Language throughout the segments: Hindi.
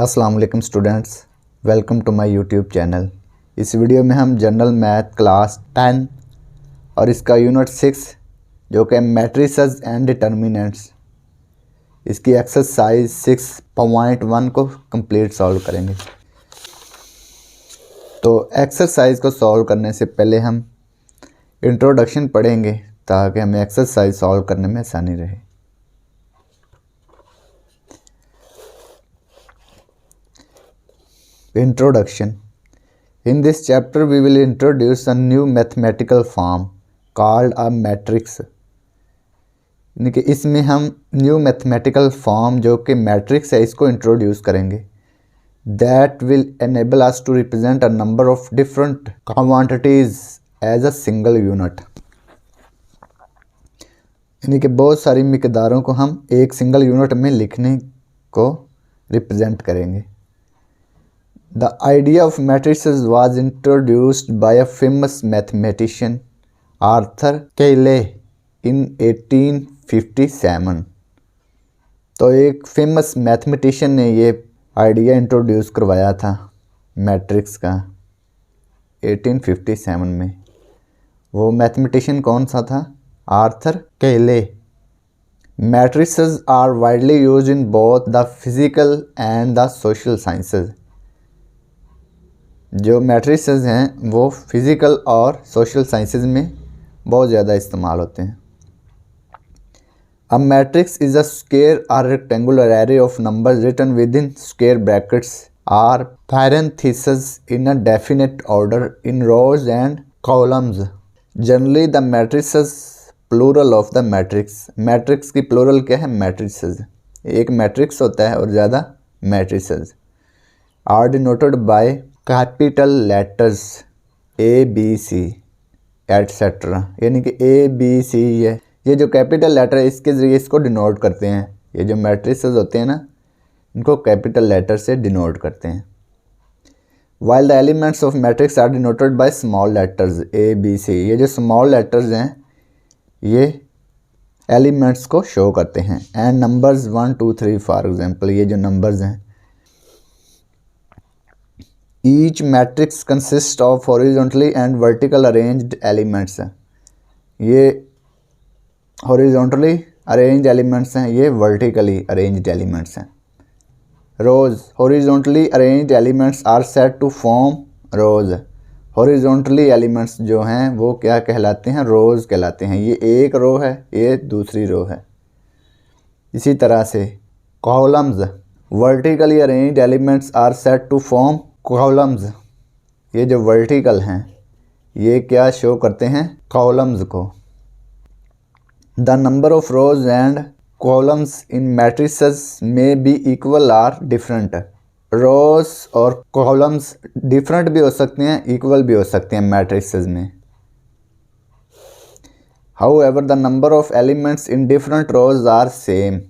अस्सलाम वालेकुम students, welcome to my YouTube channel. इस वीडियो में हम जनरल मैथ क्लास 10 और इसका यूनिट 6 जो कि मैट्रिसेस एंड डिटर्मिनेंट्स, इसकी एक्सरसाइज 6.1 को कंप्लीट सॉल्व करेंगे। तो एक्सरसाइज को सॉल्व करने से पहले हम इंट्रोडक्शन पढ़ेंगे ताकि हमें एक्सरसाइज सॉल्व करने में आसानी रहे। Introduction. In this chapter we will introduce a new mathematical form called a matrix। यानी कि इसमें हम न्यू मैथमेटिकल फॉर्म जो कि मैट्रिक्स है इसको इंट्रोड्यूस करेंगे। That will enable us to represent a number of different quantities as a single unit। यानी कि बहुत सारी मिकदारों को हम एक सिंगल यूनिट में लिखने को रिप्रेजेंट करेंगे। The idea of matrices was introduced by a famous mathematician Arthur Cayley in 1857। तो एक फेमस मैथमेटिशियन ने ये आइडिया इंट्रोड्यूस करवाया था मैट्रिक्स का 1857 में। वो मैथमेटिशियन कौन सा था? Arthur Cayley. Matrices are widely used in both the physical and the social sciences. जो मैट्रिसेस हैं वो फिज़िकल और सोशल साइंसेज में बहुत ज़्यादा इस्तेमाल होते हैं। A matrix is a square और rectangular array of numbers written with in square brackets or parenthesis in a definite order in rows and columns. Generally the matrices plural of the matrix. Matrix की प्लूरल क्या है? मैट्रिसेस। एक मैट्रिक्स होता है और ज़्यादा matrices are denoted by capital letters A B C etcetera. यानी कि ए बी सी ये जो कैपिटल लेटर है इसके ज़रिए इसको डिनोट करते हैं। ये जो मैट्रिसेस होते हैं ना इनको कैपिटल लेटर से डिनोट करते हैं। While the elements of matrix are denoted by small letters A B c. ये जो स्मॉल लेटर्स हैं ये एलिमेंट्स को शो करते हैं। एंड नंबर्स 1 2 3 फॉर एग्जाम्पल ये जो नंबर्स हैं। Each matrix consists of horizontally and vertical arranged elements। ये horizontally arranged elements हैं, ये vertically arranged elements हैं। Rows horizontally arranged elements are said to form rows। horizontally elements जो हैं वो क्या कहलाते हैं? rows कहलाते हैं। ये एक रो है, ये दूसरी रो है। इसी तरह से columns vertically arranged elements are said to form columns. ये जो वर्टिकल हैं ये क्या शो करते हैं? कॉलम्स को। The number of rows and columns in matrices में बी इक्वल आर डिफरेंट। रोज और कॉलम्स डिफरेंट भी हो सकते हैं, इक्वल भी हो सकते हैं मैट्रिसेस में। However the number of elements in different rows are same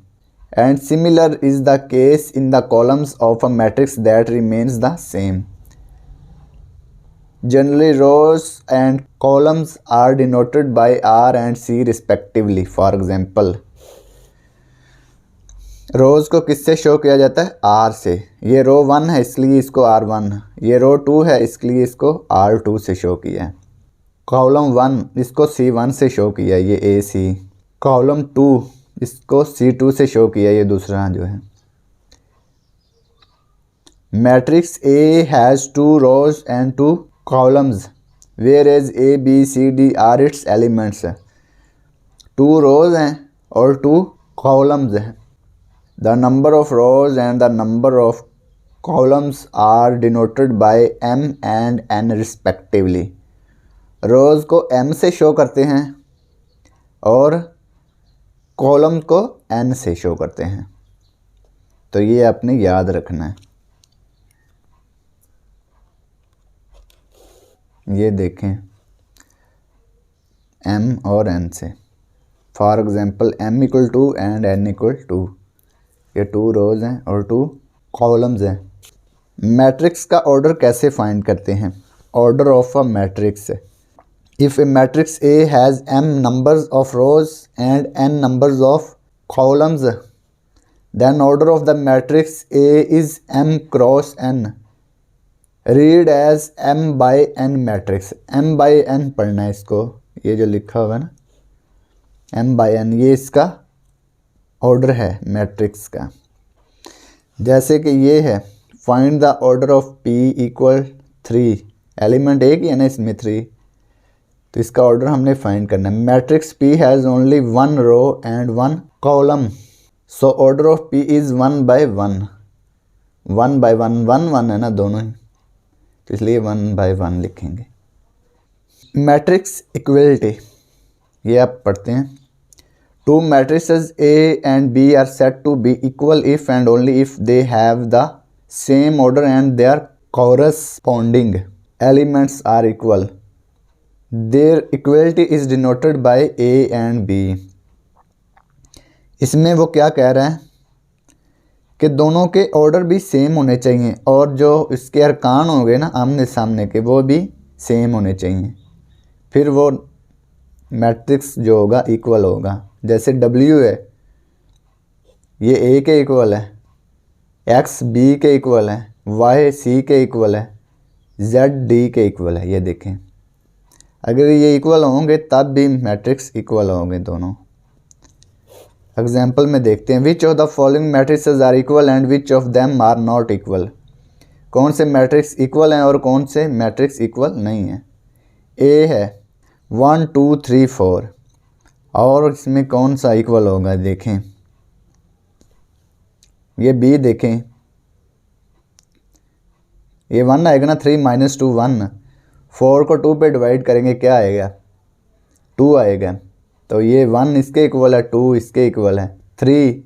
and similar is the case in the columns of a matrix that remains the same। Generally rows and columns are denoted by R and C respectively। For example रोज़ को किससे शो किया जाता है? R से। ये रो 1 है इसलिए इसको R1, ये रो 2 है इसलिए इसको R2 से शो किया है। कॉलम 1 इसको C1 से शो किया, ये AC। कॉलम 2 इसको C2 से शो किया, ये दूसरा जो है। Matrix A has 2 rows and 2 columns where as A B C D are its elements. 2 rows हैं और 2 कॉलम्स हैं। The number of rows and the number of columns are denoted by M and N respectively. Rows को M से शो करते हैं और कॉलम को N से शो करते हैं। तो ये आपने याद रखना है। ये देखें M और N से। For example M equal to and N equal to. ये 2 रोज हैं और 2 कॉलम्स हैं। मैट्रिक्स का ऑर्डर कैसे फाइंड करते हैं? Order of a matrix. If a matrix A has m numbers of rows and n numbers of columns, then order of the matrix A is m cross n, read as m by n matrix. m by n पढ़ना है इसको, ये जो लिखा हुआ है ना m बाई n, ये इसका ऑर्डर है मैट्रिक्स का। जैसे कि ये है find the order of p equal 3, element एक ही है ना इसमें 3, तो इसका ऑर्डर हमने फाइंड करना है। Matrix p has only 1 row and 1 column, so order of p is 1 by 1, 1 by 1, 1 1 है ना दोनों ही, तो इसलिए 1 बाई 1 लिखेंगे। मैट्रिक्स इक्वलिटी, ये आप पढ़ते हैं। Two matrices A and B are said to be equal if and only if they have the same order and their corresponding elements are equal. Their equality is denoted by A and B. इसमें वो क्या कह रहा है कि दोनों के ऑर्डर भी सेम होने चाहिए और जो इसके अरकान होंगे ना आमने सामने के, वो भी सेम होने चाहिए, फिर वो मैट्रिक्स जो होगा इक्वल होगा। जैसे W है, ये A के इक्वल है, X B के इक्वल है, Y C के इक्वल है, Z D के इक्वल है। ये देखें, अगर ये इक्वल होंगे तब भी मैट्रिक्स इक्वल होंगे दोनों। एग्जाम्पल में देखते हैं, which of the following matrices are equal and which of them are not equal. कौन से मैट्रिक्स इक्वल हैं और कौन से मैट्रिक्स इक्वल नहीं हैं। A है 1 2 3 4, और इसमें कौन सा इक्वल होगा देखें, ये B देखें, ये 1 आएगा ना, 3 - 2 1, 4 को 2 पे डिवाइड करेंगे क्या आएगा, 2 आएगा, तो ये 1 इसके इक्वल है, 2 इसके इक्वल है, 3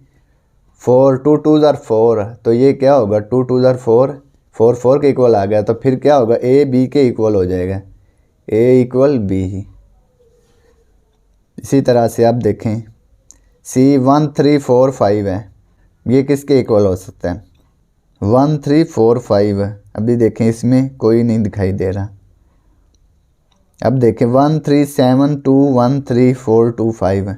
4 2 2 आर 4, तो ये क्या होगा 2 2 आर 4, 4 4 के इक्वल आ गया, तो फिर क्या होगा A B के इक्वल हो जाएगा, A इक्वल B। इसी तरह से आप देखें C 1 3 4 5 है, ये किसके इक्वल हो सकता है 1 3 4 5। अभी देखें इसमें कोई नहीं दिखाई दे रहा। अब देखें 1 3 7 2 1 3 4 2 5,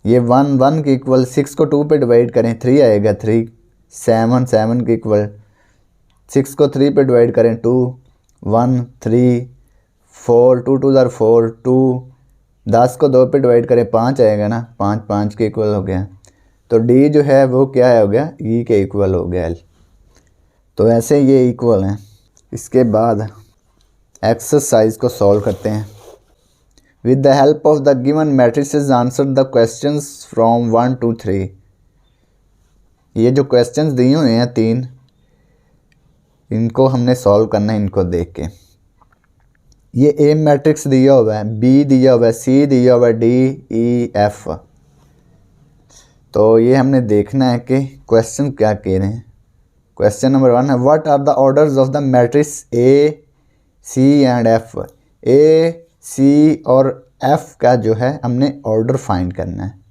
ये 1 1 के इक्वल, 6 को 2 पे डिवाइड करें 3 आएगा, 3 7 7 के इक्वल, 6 को 3 पे डिवाइड करें 2 1 3 4 2 2 4 2, 10 को 2 पे डिवाइड करें 5 आएगा ना, 5 5 के इक्वल हो गया, तो D जो है वो क्या हो गया E के इक्वल हो गया। तो ऐसे ये इक्वल हैं। इसके बाद एक्सरसाइज को सॉल्व करते हैं। With the help of the given matrices answer the questions from 1 to 3। ये जो क्वेश्चंस दिए हुए हैं 3, इनको हमने सॉल्व करना है इनको देख के। ये A मैट्रिक्स दिया हुआ है, B दिया हुआ है, C दिया हुआ है, D E F। तो ये हमने देखना है कि क्वेश्चन क्या कह रहे हैं। क्वेश्चन नंबर 1 है, what are the orders of the matrix A C and F। A C और F का जो है हमने ऑर्डर फाइंड करना है।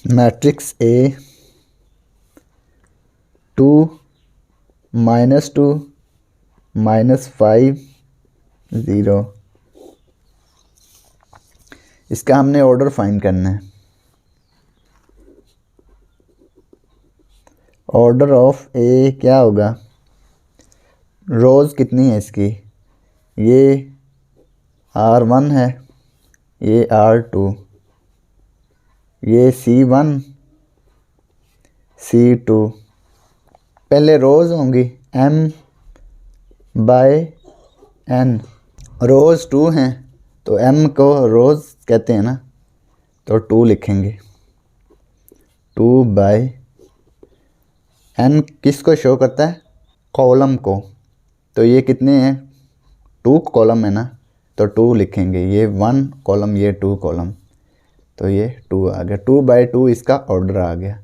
मैट्रिक्स A 2 -2 -5 0, इसका हमने ऑर्डर फाइंड करना है। ऑर्डर ऑफ A क्या होगा, रोज़ कितनी है इसकी, ये R1 है, ये R2, ये C1 C2। पहले रोज़ होंगी M/N, रोज़ 2 हैं तो M को रोज़ कहते हैं ना, तो 2 लिखेंगे। 2/N किसको शो करता है, कॉलम को, तो ये कितने हैं 2 कॉलम है ना, तो 2 लिखेंगे। ये 1 कॉलम, ये 2 कॉलम, तो ये 2 आ गया। 2/2 इसका ऑर्डर आ गया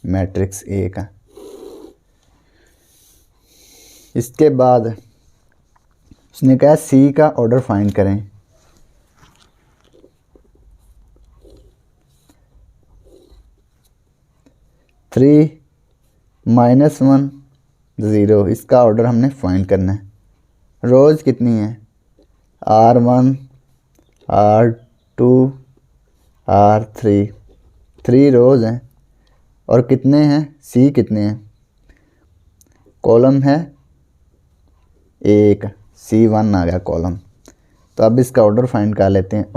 मैट्रिक्स A का। इसके बाद उसने कहा C का ऑर्डर फाइंड करें। थ्री -1 0, इसका ऑर्डर हमने फाइंड करना है। रोज़ कितनी है? R1 R2 R3, 3 रोज़ हैं। और कितने हैं? C कितने हैं? कॉलम है 1, C1 आ गया कॉलम। तो अब इसका ऑर्डर फाइंड कर लेते हैं।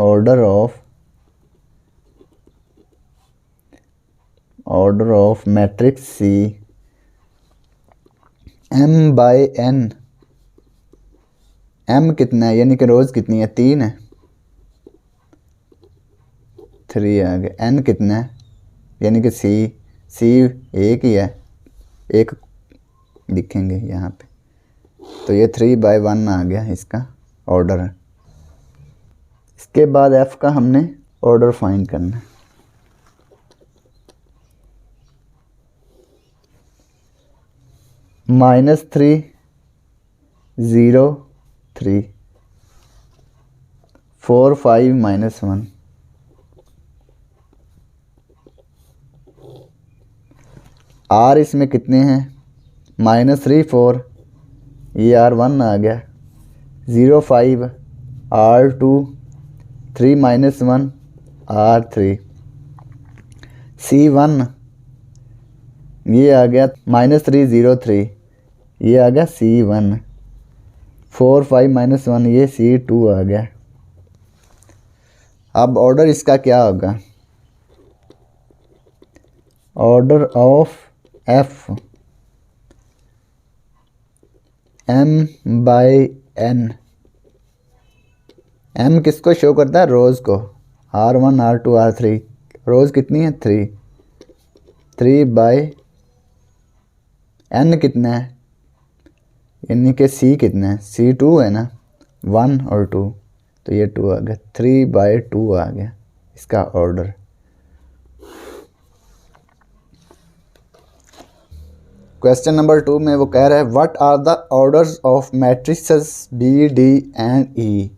Order of matrix C M/N। M कितना है यानी कि रोज़ कितनी है? 3 है, 3 आ गया। N कितना है यानी कि C एक ही है, एक लिखेंगे यहाँ पे। तो ये 3/1 आ गया इसका ऑर्डर है। इसके बाद F का हमने ऑर्डर फाइंड करना है। -3 0 3 4 5 -1। R इसमें कितने हैं? -3 4, ये R1 आ गया। 0 5 R2, 3 -1 R3। C1 ये आ गया -3 0 3, ये आ गया C1। 4 5 -1 ये C2 आ गया। अब ऑर्डर इसका क्या होगा? Order of F M/N। M किसको शो करता है? रोज़ को। R1 R2 R3, रोज़ कितनी है? 3। 3/N कितना है यानी कि C कितना है? C2 है ना, 1 और 2, तो ये 2 आ गया। 3/2 आ गया इसका ऑर्डर। क्वेश्चन नंबर 2 में वो कह रहा है what are the orders of matrices B D and E।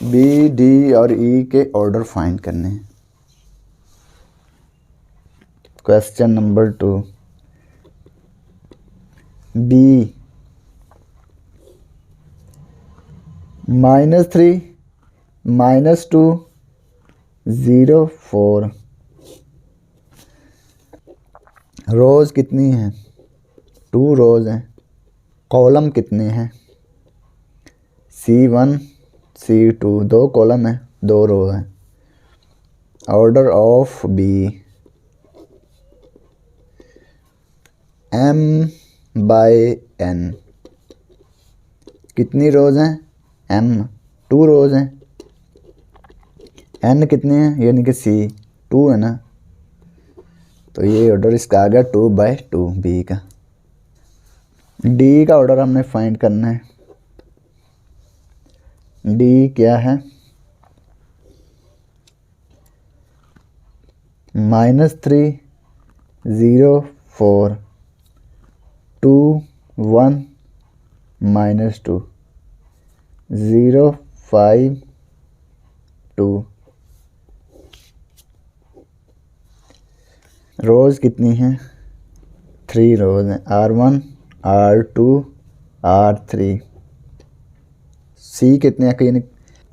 B D और E के ऑर्डर फाइंड करने हैं। क्वेश्चन नंबर 2, B -3 -2 0 4, रोज़ कितनी हैं? 2 रोज़ हैं। कॉलम कितने हैं? C1 C2, 2 कॉलम हैं, 2 रो हैं। Order of B M/N। कितनी रोज़ हैं? M 2 रोज़ हैं। N कितने हैं यानी कि C 2 है ना, तो ये ऑर्डर इसका आ गया 2/2 B का। D का ऑर्डर हमने फाइंड करना है। D क्या है? -3 0 4 2 1 -2 0 5 2। रोज़ कितनी हैं? 3 रोज़ हैं। R1 R2 R3। C कितने हैं?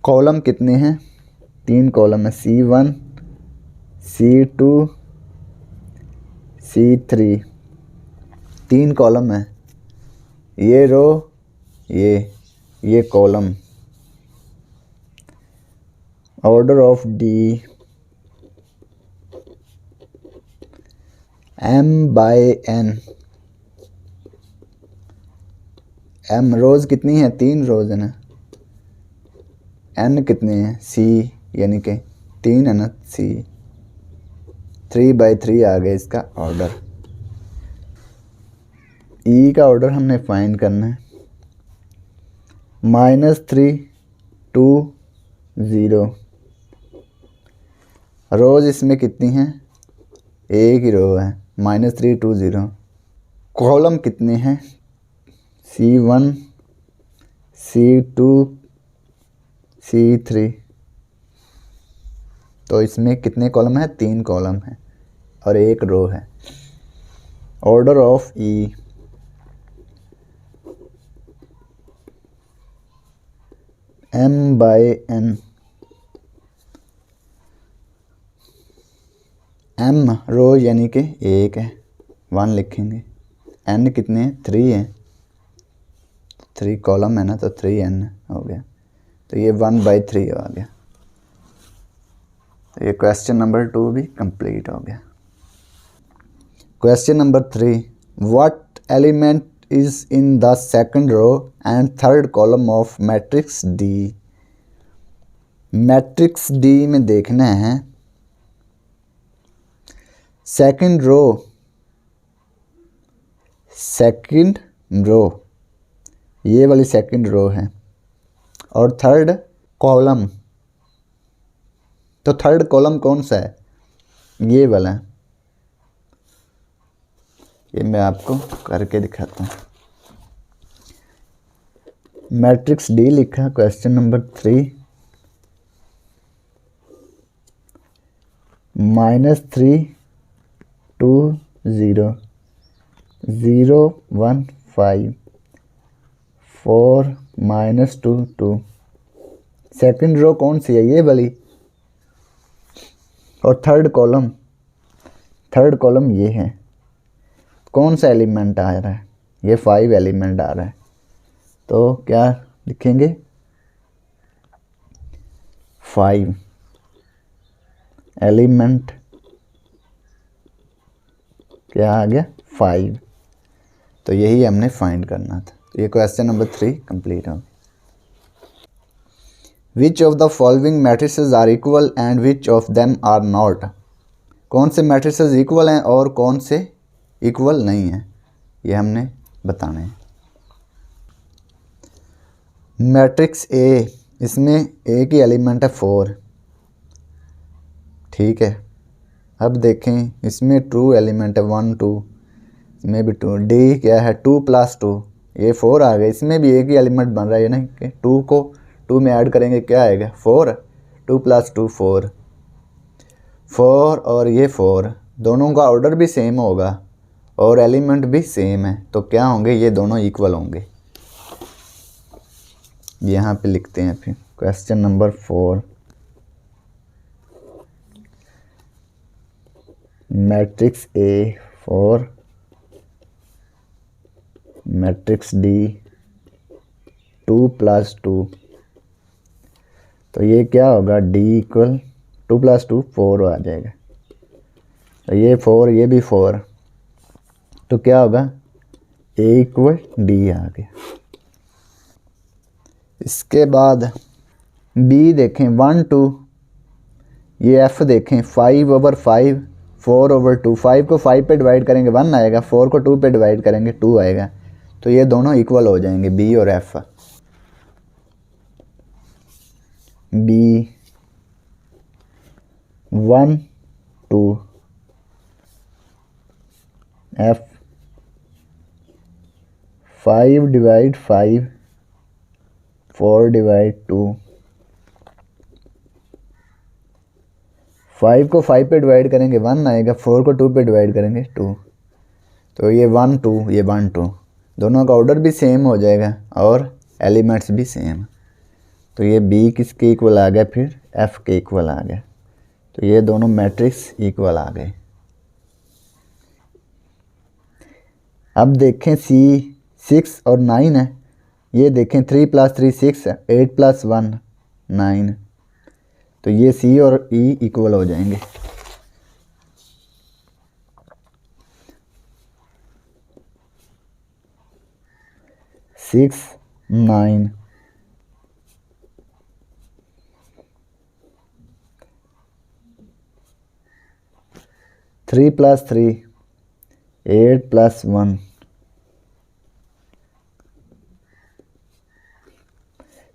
कॉलम कितने हैं? 3 कॉलम है। C1 C2 C3, 3 कॉलम है। ये रो ये column. Order of D M/N। M रोज़ कितनी है? 3 रोज़ है ना। N कितने हैं? C यानी कि 3 है ना, C 3/3 आ गया इसका ऑर्डर। E का ऑर्डर हमने फाइंड करना है। -3 2 0, रोज़ इसमें कितनी हैं? एक ही रो है। -3 2 0। कॉलम कितने हैं? C1 C2 C3, तो इसमें कितने कॉलम है? 3 कॉलम है और एक रो है। Order of E m/n, m रो यानी कि एक है, 1 लिखेंगे, n कितने हैं, 3 हैं, 3 कॉलम है ना, तो 3n हो गया, तो ये 1/3 आ गया। तो ये क्वेश्चन नंबर 2 भी कंप्लीट हो गया। Question number 3, what element is in the second row and third column of matrix D. Matrix D में देखना है सेकंड रो, ये वाली सेकंड रो है, और थर्ड कॉलम, तो थर्ड कॉलम कौन सा है, ये वाला है। ये मैं आपको करके दिखाता हूँ। मैट्रिक्स डी लिखा, क्वेश्चन नंबर 3, -3 2 0 0 1 5 4 -2 2। सेकंड रो कौन सी है, ये वाली, और थर्ड कॉलम ये है। कौन सा एलिमेंट आ रहा है, ये 5 एलिमेंट आ रहा है, तो क्या लिखेंगे, 5 एलिमेंट, क्या आ गया, 5। तो यही हमने फाइंड करना था। तो ये क्वेश्चन नंबर 3 कंप्लीट हो गया। Which of the following matrices are equal and which of them are not. कौन से मैट्रिसेस इक्वल हैं और कौन से इक्वल नहीं हैं, ये हमने बताना है। मैट्रिक्स ए, इसमें ए की एलिमेंट है 4, ठीक है। अब देखें इसमें ट्रू एलिमेंट है 1 2, इसमें भी 2, डी क्या है 2 + 2, ये 4 आ गए, इसमें भी एक ही एलिमेंट बन रहा है ना, कि 2 को 2 में ऐड करेंगे क्या आएगा, 4, 2 + 2 4, 4 और ये 4, दोनों का ऑर्डर भी सेम होगा और एलिमेंट भी सेम है, तो क्या होंगे, ये दोनों इक्वल होंगे। यहाँ पे लिखते हैं फिर question number 4, matrix A 4, matrix D 2 + 2, तो ये क्या होगा, डी इक्वल 2 + 2 4 आ जाएगा, तो ये 4 ये भी 4, तो क्या होगा, ए इक्वल डी आ गया। इसके बाद बी देखें 1 2, ये एफ देखें 5/5 4/2, 5 को 5 पे डिवाइड करेंगे 1 आएगा, 4 को 2 पे डिवाइड करेंगे 2 आएगा, तो ये दोनों इक्वल हो जाएंगे, बी और एफ। बी 1 2, एफ 5/5 4/2, 5 को 5 पे डिवाइड करेंगे 1 आएगा, 4 को 2 पे डिवाइड करेंगे 2, तो ये 1 2 ये 1 2, दोनों का ऑर्डर भी सेम हो जाएगा और एलिमेंट्स भी सेम, तो ये बी किसके इक्वल आ गया, फिर एफ के इक्वल आ गया, तो ये दोनों मैट्रिक्स इक्वल आ गए। अब देखें सी 6 और 9 है, ये देखें 3 + 3 6, 8 + 1 9, तो ये सी और ई इक्वल हो जाएंगे। सिक्स 9, 3 + 3 8 + 1,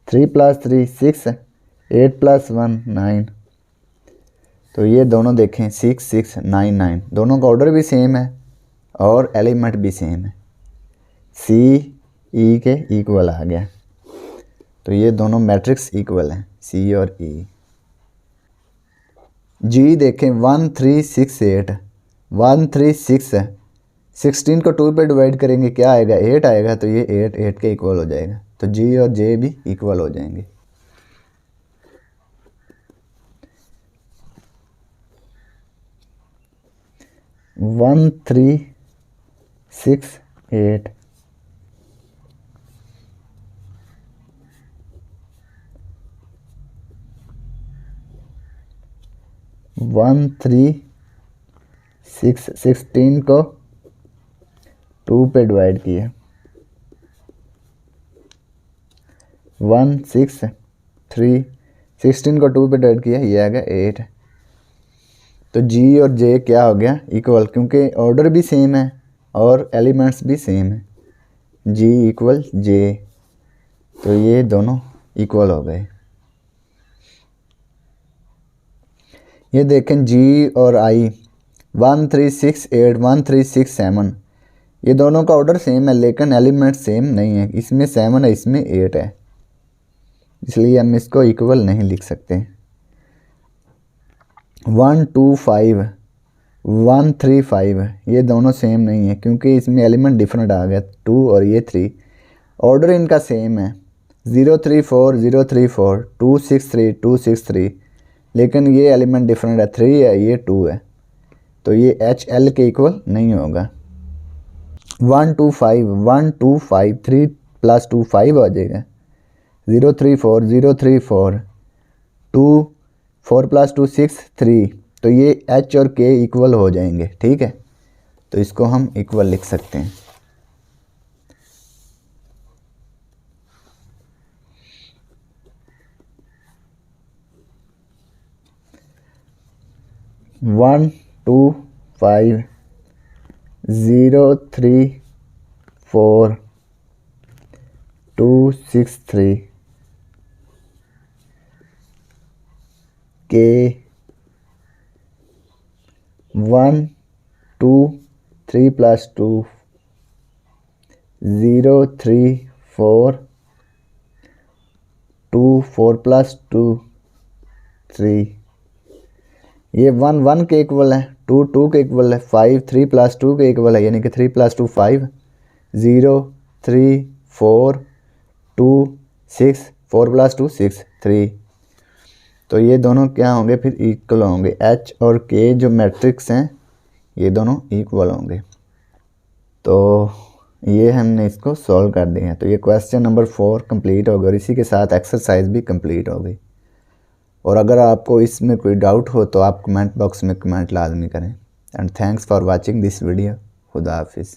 3 + 3 6, 8 + 1 9, तो ये दोनों देखें 6 6 9 9, दोनों का ऑर्डर भी सेम है और एलिमेंट भी सेम है, सी ई के इक्वल आ गया, तो ये दोनों मैट्रिक्स इक्वल हैं, सी और ई। जी देखें 1 3 6 8, 1 3 6 16 को 2 पे डिवाइड करेंगे क्या आएगा 8 आएगा, तो ये 8 के इक्वल हो जाएगा, तो जी और जे भी इक्वल हो जाएंगे। One three six eight one three six 16 को 2 पे डिवाइड किया, 1 6 3 16 को 2 पे डिवाइड किया, ये आ गया 8। तो जी और जे क्या हो गया इक्वल, क्योंकि ऑर्डर भी सेम है और एलिमेंट्स भी सेम है, जी इक्वल जे, तो ये दोनों इक्वल हो गए। ये देखें जी और आई 1 3 6 8 1 3 6 7, ये दोनों का ऑर्डर सेम है लेकिन एलिमेंट सेम नहीं है, इसमें 7 है इसमें 8 है, इसलिए हम इसको इक्वल नहीं लिख सकते। 1 2 5 1 3 5 ये दोनों सेम नहीं है क्योंकि इसमें एलिमेंट डिफरेंट आ गया, 2 और ये 3, ऑर्डर इनका सेम है 0 3 4 0 3 4 2 6 3 2 6 3, लेकिन ये एलिमेंट डिफरेंट है, 3 है ये 2 है, तो ये एच एल के इक्वल नहीं होगा। 1 2 5 1 2 5 3 + 2 5 आ जाएगा, 0 3 4 0 3 4 2 4 + 2 6 3, तो ये एच और के इक्वल हो जाएंगे, ठीक है, तो इसको हम इक्वल लिख सकते हैं। वन टू 5 0 3 4 2 6 3 के 1 2 3 + 2 0 3 4 2 4 + 2 3, ये 1 1 के इक्वल है, 2 2 के इक्वल है, 5 3 + 2 के इक्वल है, यानी कि 3 + 2 5, 0 3 4 2 6 4 + 2 6 3, तो ये दोनों क्या होंगे फिर इक्वल होंगे, एच और के जो मैट्रिक्स हैं ये दोनों इक्वल होंगे। तो ये हमने इसको सॉल्व कर दिया है, तो ये क्वेश्चन नंबर 4 कंप्लीट हो गया और इसी के साथ एक्सरसाइज भी कंप्लीट हो गई। और अगर आपको इसमें कोई डाउट हो तो आप कमेंट बॉक्स में कमेंट लाजमी करें। And thanks for watching this video. खुदा हाफिज़।